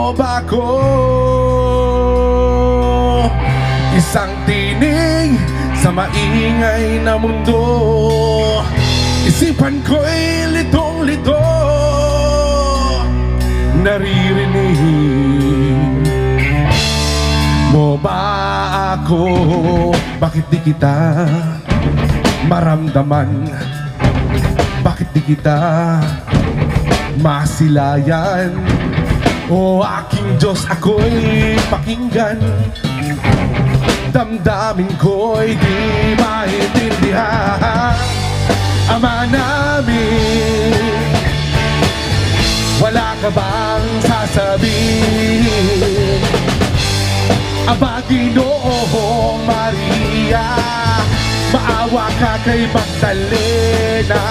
mo ba ko? Isang tinig sa maingay na mundo, isipan ko'y litong-lito, naririnig mo ba ako? Bakit di kita maramdaman? Bakit di kita masilayan? O aking Diyos, ako'y pakinggan, damdamin ko'y di maintindihan. Ama namin, wala ka bang sasabihin? Aba, Ginoong Maria, maawa ka kay Magdalena.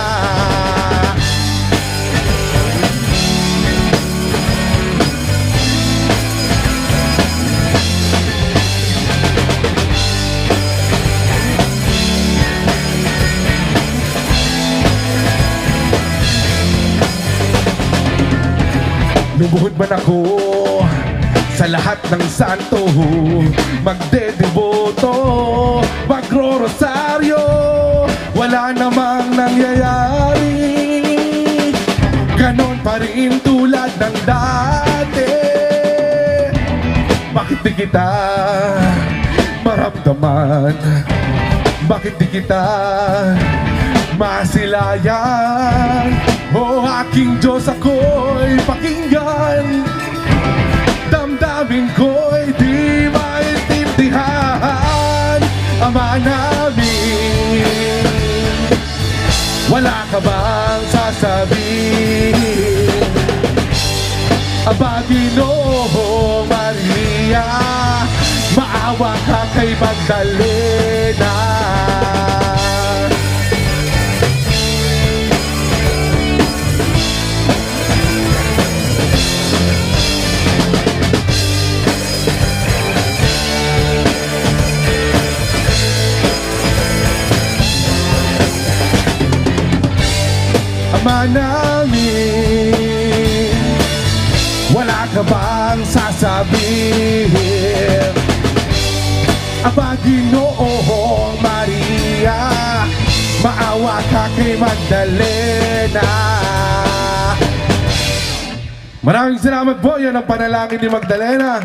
Lumuhod man ako sa lahat ng santo, magdedeboto, magro-rosaryo, wala namang nangyayari, ganon pa rin tulad ng dati. Bakit di kita maramdaman? Bakit di kita masilayan? O aking Diyos, ako'y pakinggan, damdamin ko'y di maintindihan. Ama namin, wala ka bang sasabihin? Aba, Ginoong Maria, maawa ka kay Magdalena. Ama namin, wala ka bang sasabihin? Aba, Ginoong Maria, maawa ka kay Magdalena. Maraming salamat po. Yan ang panalangin ni Magdalena.